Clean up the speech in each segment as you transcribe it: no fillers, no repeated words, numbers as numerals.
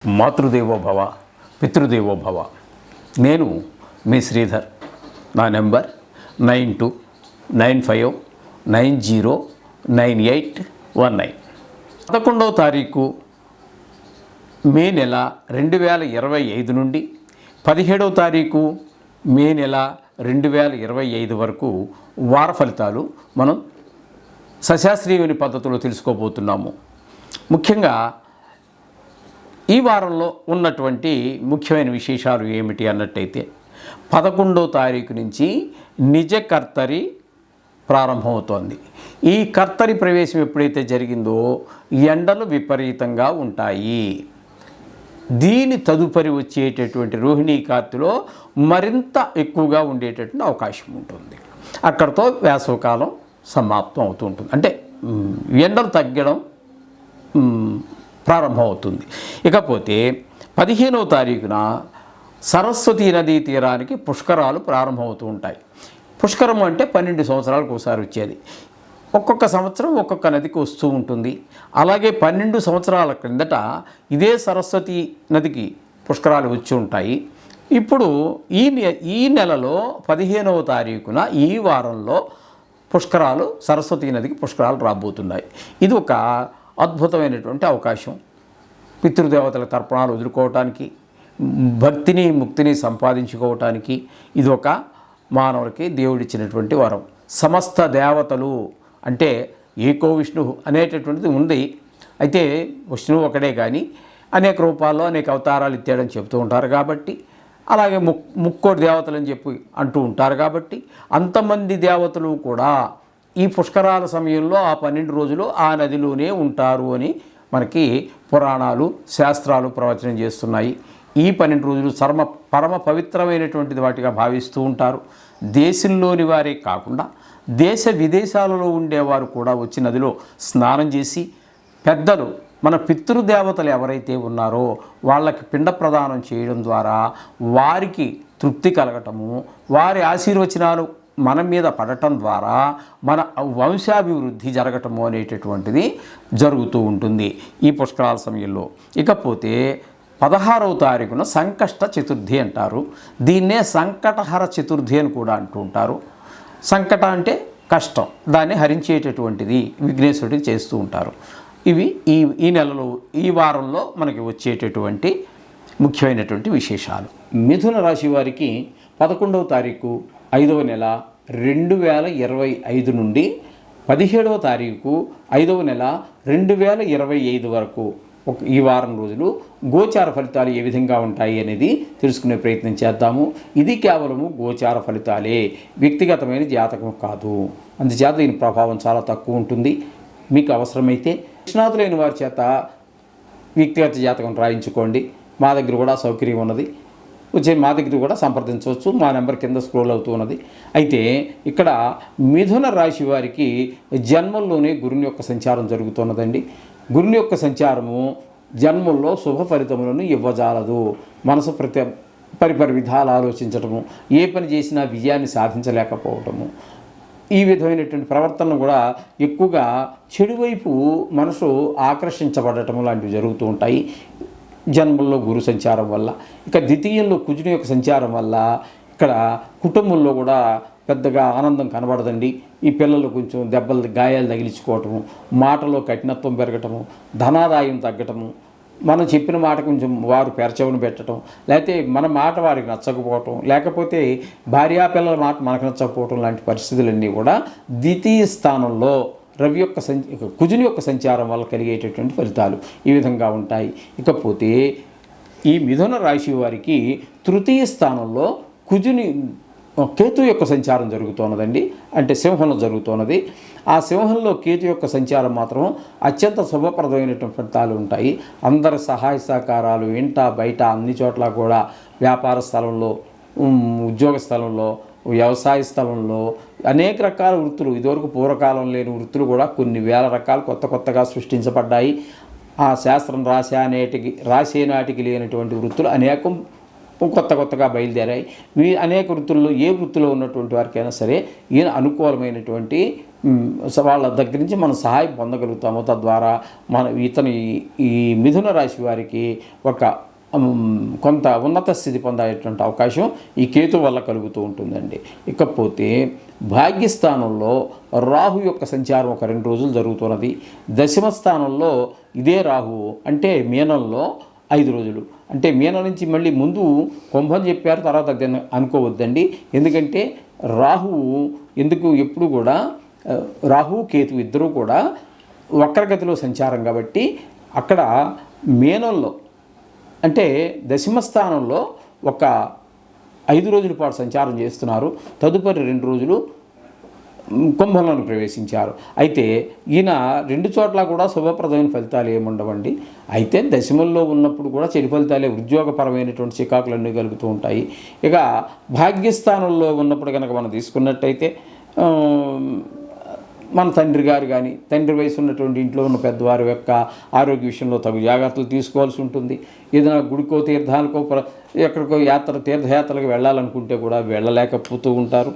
మాతృదేవో భవ, పితృదేవో భవ. నేను మీ శ్రీధర్. నా నెంబర్ 9295909819. 11వ తారీఖు మే నెల 2025 నుండి 17వ తారీఖు మే నెల 2025 వరకు వార ఫలితాలు మనం సశాస్త్రీయమైన పద్ధతిలో తెలుసుకోబోతున్నాము. ముఖ్యంగా ఈ వారంలో ఉన్నటువంటి ముఖ్యమైన విశేషాలు ఏమిటి అన్నట్టయితే 11వ తారీఖు నుంచి నిజ కర్తరి ప్రారంభమవుతోంది. ఈ కర్తరి ప్రవేశం ఎప్పుడైతే జరిగిందో ఎండలు విపరీతంగా ఉంటాయి. దీని తదుపరి వచ్చేటటువంటి రోహిణీ కార్తెలో మరింత ఎక్కువగా ఉండేటటువంటి అవకాశం ఉంటుంది. అక్కడితో వేసవకాలం సమాప్తం అవుతూ ఉంటుంది. అంటే ఎండలు తగ్గడం ప్రారంభమవుతుంది. ఇకపోతే 15వ తారీఖున సరస్వతీ నదీ తీరానికి పుష్కరాలు ప్రారంభమవుతూ ఉంటాయి. పుష్కరం అంటే 12 సంవత్సరాలకు ఒకసారి వచ్చేది. ఒక్కొక్క సంవత్సరం ఒక్కొక్క నదికి వస్తూ ఉంటుంది. అలాగే 12 సంవత్సరాల క్రిందట ఇదే సరస్వతీ నదికి పుష్కరాలు వచ్చి ఉంటాయి. ఇప్పుడు ఈ నెలలో 15వ తారీఖున ఈ వారంలో పుష్కరాలు, సరస్వతీ నదికి పుష్కరాలు రాబోతున్నాయి. ఇది ఒక అద్భుతమైనటువంటి అవకాశం. పితృదేవతల తర్పణాలు వదులుకోవటానికి, భక్తిని ముక్తిని సంపాదించుకోవటానికి ఇది ఒక మానవుడికి దేవుడిచ్చినటువంటి వరం. సమస్త దేవతలు అంటే ఏకో విష్ణు అనేటటువంటిది ఉంది. అయితే విష్ణువు ఒకడే కానీ అనేక రూపాల్లో అనేక అవతారాలు ఇచ్చాడని చెబుతూ ఉంటారు కాబట్టి, అలాగే ముక్కోటి దేవతలని చెప్పి అంటూ ఉంటారు కాబట్టి, అంతమంది దేవతలు కూడా ఈ పుష్కరాల సమయంలో ఆ 12 రోజులు ఆ నదిలోనే ఉంటారు అని మనకి పురాణాలు, శాస్త్రాలు ప్రవచనం చేస్తున్నాయి. ఈ 12 రోజులు పరమ పవిత్రమైనటువంటిది వాటిగా భావిస్తూ ఉంటారు. దేశంలోని వారే కాకుండా దేశ విదేశాలలో ఉండేవారు కూడా వచ్చి నదిలో స్నానం చేసి, పెద్దలు మన పితృదేవతలు ఎవరైతే ఉన్నారో వాళ్ళకి పిండ ప్రదానం చేయడం ద్వారా వారికి తృప్తి కలగటము, వారి ఆశీర్వచనాలు మన మీద పడటం ద్వారా మన వంశాభివృద్ధి జరగటము అనేటటువంటిది జరుగుతూ ఉంటుంది ఈ పుష్కరాల సమయంలో. ఇకపోతే 16వ తారీఖున సంకష్ట చతుర్థి అంటారు. దీన్నే సంకటహర చతుర్థి అని కూడా అంటూ ఉంటారు. సంకట అంటే కష్టం, దాన్ని హరించేటటువంటిది విఘ్నేశ్వరుడికి చేస్తూ ఉంటారు. ఇవి ఈ నెలలో ఈ వారంలో మనకి వచ్చేటటువంటి ముఖ్యమైనటువంటి విశేషాలు. మిథున రాశి వారికి 11వ తారీఖు 5వ నెల 2025 నుండి 17వ తారీఖు 5వ నెల 2025 వరకు ఈ వారం రోజులు గోచార ఫలితాలు ఏ విధంగా ఉంటాయి అనేది తెలుసుకునే ప్రయత్నం చేద్దాము. ఇది కేవలము గోచార ఫలితాలే, వ్యక్తిగతమైన జాతకం కాదు. అందుచేత దీని ప్రభావం చాలా తక్కువ ఉంటుంది. మీకు అవసరమైతే నిష్ణాతులైన వారి చేత వ్యక్తిగత జాతకం రాయించుకోండి. మా దగ్గర కూడా సౌకర్యం ఉన్నది. మా దగ్గర కూడా సంప్రదించవచ్చు. మా నెంబర్ కింద స్క్రోల్ అవుతూ ఉన్నది. అయితే ఇక్కడ మిథున రాశి వారికి జన్మంలోనే గురుని యొక్క సంచారం జరుగుతున్నదండి. గురుని యొక్క సంచారము జన్మల్లో శుభ ఫలితములను ఇవ్వజాలదు. మనసు పరిపరి విధాలు ఆలోచించటము, ఏ పని చేసినా విజయాన్ని సాధించలేకపోవటము, ఈ విధమైనటువంటి ప్రవర్తన కూడా ఎక్కువగా చెడువైపు మనసు ఆకర్షించబడటము లాంటివి జరుగుతూ ఉంటాయి జన్మల్లో గురు సంచారం వల్ల. ఇక ద్వితీయంలో కుజుని యొక్క సంచారం వల్ల ఇక్కడ కుటుంబంలో కూడా పెద్దగా ఆనందం కనబడదండి. ఈ పిల్లలు కొంచెం గాయాలు తగిలించుకోవటము, మాటలో కఠినత్వం పెరగటము, ధనాదాయం తగ్గటము, మనం చెప్పిన మాట కొంచెం వారు పెరచవును పెట్టడం, లేకపోతే మన మాట వారికి నచ్చకపోవటం, లేకపోతే భార్యా పిల్లల మాట మనకు నచ్చకపోవటం లాంటి పరిస్థితులన్నీ కూడా ద్వితీయ స్థానంలో రవి యొక్క కుజుని యొక్క సంచారం వల్ల కలిగేటటువంటి ఫలితాలు ఈ విధంగా ఉంటాయి. ఇకపోతే ఈ మిథున రాశి వారికి తృతీయ స్థానంలో కేతు యొక్క సంచారం జరుగుతున్నదండి. అంటే సింహంలో జరుగుతున్నది. ఆ సింహంలో కేతు యొక్క సంచారం మాత్రం అత్యంత శుభప్రదమైనటువంటి ఫలితాలు ఉంటాయి. అందరి సహాయ సహకారాలు ఇంట బయట అన్ని చోట్ల కూడా, వ్యాపార స్థలంలో, ఉద్యోగ స్థలంలో, వ్యవసాయ స్థలంలో అనేక రకాల వృత్తులు, ఇదివరకు పూర్వకాలం లేని వృత్తులు కూడా కొన్ని వేల రకాలు కొత్తగా సృష్టించబడ్డాయి. ఆ శాస్త్రం రాసే నాటికి లేనటువంటి వృత్తులు అనేకం కొత్తగా బయలుదేరాయి. అనేక వృత్తుల్లో ఏ వృత్తిలో ఉన్నటువంటి వారికైనా సరే ఈయన అనుకూలమైనటువంటి వాళ్ళ దగ్గర నుంచి మనం సహాయం పొందగలుగుతాము. తద్వారా ఈ మిథున రాశి వారికి ఒక కొంత ఉన్నత స్థితి పొందేటువంటి అవకాశం ఈ కేతు వల్ల కలుగుతూ ఉంటుందండి. ఇకపోతే భాగ్యస్థానంలో రాహు యొక్క సంచారం ఒక 2 రోజులు జరుగుతున్నది. దశమ స్థానంలో ఇదే రాహు అంటే మీనంలో 5 రోజులు. అంటే మీనం నుంచి మళ్ళీ ముందు కుంభం చెప్పారు, తర్వాత అది అనుకోవద్దండి. ఎందుకంటే రాహువు ఎప్పుడు కూడా రాహు కేతు ఇద్దరూ కూడా వక్రగతిలో సంచారం కాబట్టి అక్కడ మీనంలో అంటే దశమ స్థానంలో ఒక 5 రోజుల పాటు సంచారం చేస్తున్నారు. తదుపరి 2 రోజులు కుంభంలోకి ప్రవేశించారు. అయితే ఈయన 2 చోట్ల కూడా శుభప్రదమైన ఫలితాలు ఏముండవండి. అయితే దశమంలో ఉన్నప్పుడు కూడా చెడు ఫలితాలే, ఉద్యోగపరమైనటువంటి చికాకులన్నీ కలుగుతూ ఉంటాయి. ఇక భాగ్యస్థానంలో ఉన్నప్పుడు కనుక మనం తీసుకున్నట్టయితే మన తండ్రి గారు కానీ తండ్రి వయసు ఉన్నటువంటి ఇంట్లో ఉన్న పెద్దవారి యొక్క ఆరోగ్య విషయంలో తగు జాగ్రత్తలు తీసుకోవాల్సి ఉంటుంది. ఏదైనా గుడికో తీర్థాలకో ఎక్కడికో తీర్థయాత్రలకు వెళ్ళాలనుకుంటే కూడా వెళ్ళలేకపోతూ ఉంటారు.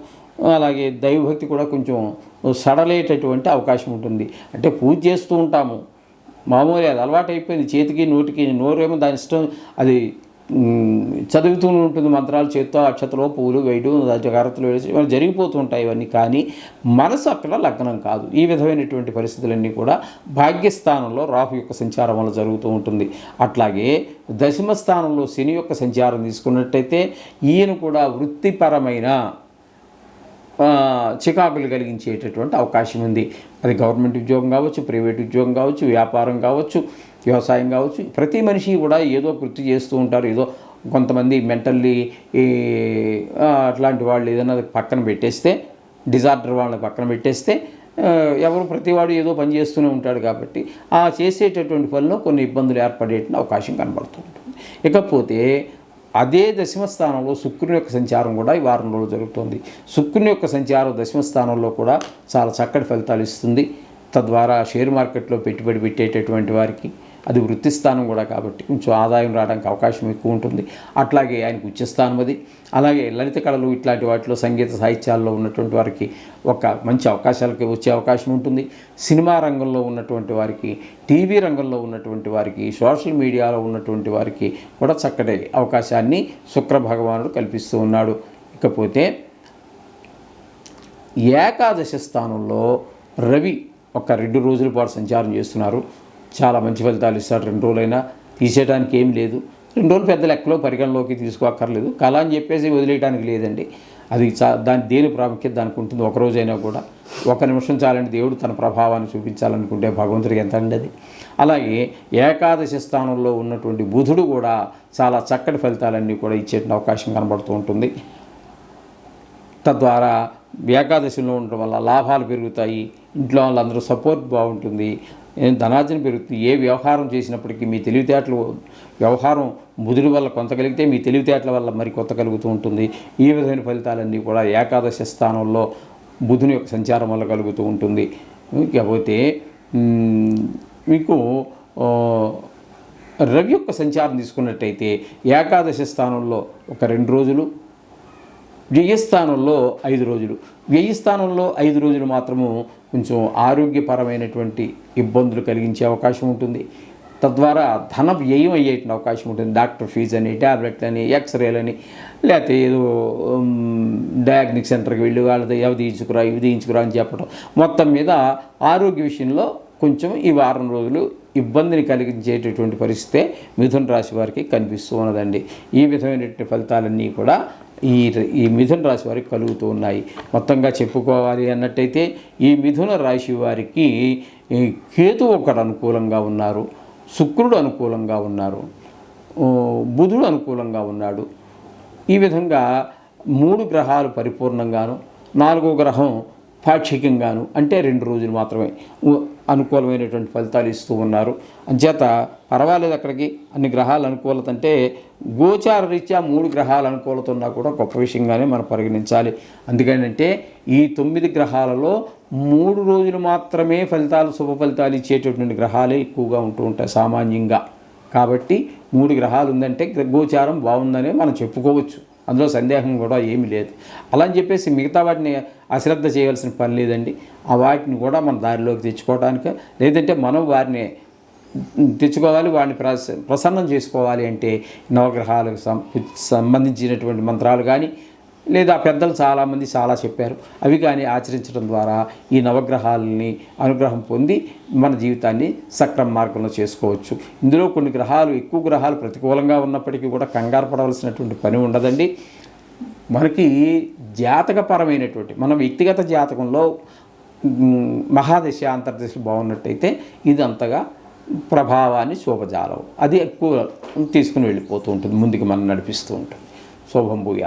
అలాగే దైవభక్తి కూడా కొంచెం సడలేటటువంటి అవకాశం ఉంటుంది. అంటే పూజ చేస్తూ ఉంటాము, మామూలుగా అది అలవాటు అయిపోయింది, చేతికి నోటికి, నోరేమో దాని ఇష్టం అది చదువుతూ ఉంటుంది, మంత్రాలు చేత్తో అక్షతలో పూలు వేయడం, జాగ్రత్తలు వేసి జరిగిపోతూ ఉంటాయి ఇవన్నీ. కానీ మనసు అక్కడ లగ్నం కాదు. ఈ విధమైనటువంటి పరిస్థితులన్నీ కూడా భాగ్యస్థానంలో రాహు యొక్క సంచారం వల్ల జరుగుతూ ఉంటుంది. అట్లాగే దశమ స్థానంలో శని యొక్క సంచారం తీసుకున్నట్టయితే ఈయన కూడా వృత్తిపరమైన చికాకులు కలిగించేటటువంటి అవకాశం ఉంది. అది గవర్నమెంట్ ఉద్యోగం కావచ్చు, ప్రైవేట్ ఉద్యోగం కావచ్చు, వ్యాపారం కావచ్చు, వ్యవసాయం కావచ్చు. ప్రతి మనిషి కూడా ఏదో వృత్తి చేస్తూ ఉంటారు. ఏదో కొంతమంది మెంటల్లీ అట్లాంటి వాళ్ళు ఏదైనా పక్కన పెట్టేస్తే, డిజార్డర్ వాళ్ళని పక్కన పెట్టేస్తే ప్రతివాడు ఏదో పని చేస్తూనే ఉంటాడు. కాబట్టి ఆ చేసేటటువంటి పనిలో కొన్ని ఇబ్బందులు ఏర్పడేటువంటి అవకాశం కనబడుతూ ఉంటుంది. ఇకపోతే అదే దశమ స్థానంలో శుక్రుని యొక్క సంచారం కూడా ఈ వారం రోజులు జరుగుతుంది. శుక్రుని యొక్క సంచారం దశమ స్థానంలో కూడా చాలా చక్కటి ఫలితాలు ఇస్తుంది. తద్వారా షేర్ మార్కెట్లో పెట్టుబడి పెట్టేటటువంటి వారికి అది వృత్తి స్థానం కూడా కాబట్టి కొంచెం ఆదాయం రావడానికి అవకాశం ఎక్కువ ఉంటుంది. అట్లాగే ఆయనకు ఉచ్చస్థానం అది. అలాగే లలిత కళలు ఇట్లాంటి వాటిలో సంగీత సాహిత్యాల్లో ఉన్నటువంటి వారికి ఒక మంచి అవకాశాలకి వచ్చే అవకాశం ఉంటుంది. సినిమా రంగంలో ఉన్నటువంటి వారికి, టీవీ రంగంలో ఉన్నటువంటి వారికి, సోషల్ మీడియాలో ఉన్నటువంటి వారికి కూడా చక్కటి అవకాశాన్ని శుక్ర భగవానుడు కల్పిస్తూ ఉన్నాడు. ఇకపోతే ఏకాదశ స్థానంలో రవి ఒక 2 రోజుల పాటు సంచారం చేస్తున్నారు. చాలా మంచి ఫలితాలు ఇస్తాడు. 2 రోజులైనా తీసేయడానికి ఏం లేదు. 2 రోజులు పెద్ద లెక్కలో పరిగణలోకి తీసుకోక్కర్లేదు. కళ అని చెప్పేసి వదిలేయడానికి లేదండి. అది దేని ప్రాముఖ్యత దానికి ఉంటుంది. ఒక రోజైనా కూడా 1 నిమిషం చాలండి. దేవుడు తన ప్రభావాన్ని చూపించాలనుకుంటే భగవంతుడికి ఎంత అండి అది. అలాగే ఏకాదశి స్థానంలో ఉన్నటువంటి బుధుడు కూడా చాలా చక్కటి ఫలితాలన్నీ కూడా ఇచ్చే అవకాశం కనబడుతూ ఉంటుంది. తద్వారా ఏకాదశిలో ఉండడం వల్ల లాభాలు పెరుగుతాయి. ఇంట్లో వాళ్ళందరూ సపోర్ట్ బాగుంటుంది. ధనార్జన పెరుగుతుంది. ఏ వ్యవహారం చేసినప్పటికీ మీ తెలివితేటలు వ్యవహారం బుధుడి వల్ల కొంత కలిగితే మీ తెలివితేటల వల్ల మరి కొత్త కలుగుతూ ఉంటుంది. ఈ విధమైన ఫలితాలన్నీ కూడా ఏకాదశ స్థానంలో బుధుని యొక్క సంచారం వల్ల కలుగుతూ ఉంటుంది. ఇకపోతే మీకు రవి యొక్క సంచారం తీసుకున్నట్టయితే ఏకాదశ స్థానంలో ఒక 2 రోజులు, వ్యయస్థానంలో 5 రోజులు. వ్యయస్థానంలో 5 రోజులు మాత్రము కొంచెం ఆరోగ్యపరమైనటువంటి ఇబ్బందులు కలిగించే అవకాశం ఉంటుంది. తద్వారా ధన వ్యయం అయ్యేటువంటి అవకాశం ఉంటుంది. డాక్టర్ ఫీజు అని, ట్యాబ్లెట్లని, ఎక్స్రేలని, లేకపోతే ఏదో డయాగ్నిక్ సెంటర్కి వెళ్ళి వాళ్ళది అవి తీయించుకురా అని చెప్పడం. మొత్తం మీద ఆరోగ్య విషయంలో కొంచెం ఈ వారం రోజులు ఇబ్బందిని కలిగించేటటువంటి పరిస్థితే మిథున రాశి వారికి కనిపిస్తూ ఉన్నదండి. ఈ విధమైనటువంటి ఫలితాలన్నీ కూడా ఈ మిథున రాశి వారికి కలుగుతూ ఉన్నాయి. మొత్తంగా చెప్పుకోవాలి అన్నట్టయితే ఈ మిథున రాశి వారికి కేతు ఒకడు అనుకూలంగా ఉన్నారు, శుక్రుడు అనుకూలంగా ఉన్నారు, బుధుడు అనుకూలంగా ఉన్నాడు. ఈ విధంగా 3 గ్రహాలు పరిపూర్ణంగాను, 4వ గ్రహం పాక్షికంగాను అంటే 2 రోజులు మాత్రమే అనుకూలమైనటువంటి ఫలితాలు ఇస్తూ ఉన్నారు. అంచేత పర్వాలేదు, అక్కడికి అన్ని గ్రహాలు అనుకూలత అంటే గోచార రీత్యా 3 గ్రహాలు అనుకూలత ఉన్నా కూడా గొప్ప విషయంగానే మనం పరిగణించాలి. అందుకనంటే ఈ 9 గ్రహాలలో 3 రోజులు మాత్రమే శుభ ఫలితాలు ఇచ్చేటటువంటి గ్రహాలే ఎక్కువగా ఉంటూ ఉంటాయి సామాన్యంగా. కాబట్టి 3 గ్రహాలు ఉందంటే గోచారం బాగుందనే మనం చెప్పుకోవచ్చు. అందులో సందేహం కూడా ఏమీ లేదు. అలా అని చెప్పేసి మిగతా వాటిని అశ్రద్ధ చేయవలసిన పని లేదండి. ఆ వాటిని కూడా మన దారిలోకి తెచ్చుకోవడానికి, లేదంటే మనం వారిని తెచ్చుకోవాలి, వాడిని ప్రసన్నం చేసుకోవాలి అంటే నవగ్రహాలకు సంబంధించినటువంటి మంత్రాలు కానీ, లేదా పెద్దలు చాలామంది చాలా చెప్పారు, అవి కానీ ఆచరించడం ద్వారా ఈ నవగ్రహాలని అనుగ్రహం పొంది మన జీవితాన్ని సక్రమ మార్గంలో చేసుకోవచ్చు. ఇందులో కొన్ని గ్రహాలు, ఎక్కువ గ్రహాలు ప్రతికూలంగా ఉన్నప్పటికీ కూడా కంగారు పడవలసినటువంటి పని ఉండదండి. మనకి జాతకపరమైనటువంటి మన వ్యక్తిగత జాతకంలో మహాదశ అంతర్దశలు బాగున్నట్టయితే ఇది అంతగా ప్రభావాన్ని చూపజాలవు. అది ఎక్కువ తీసుకుని వెళ్ళిపోతూ ఉంటుంది, ముందుకు మనం నడిపిస్తూ ఉంటుంది. శుభం భూయాత్.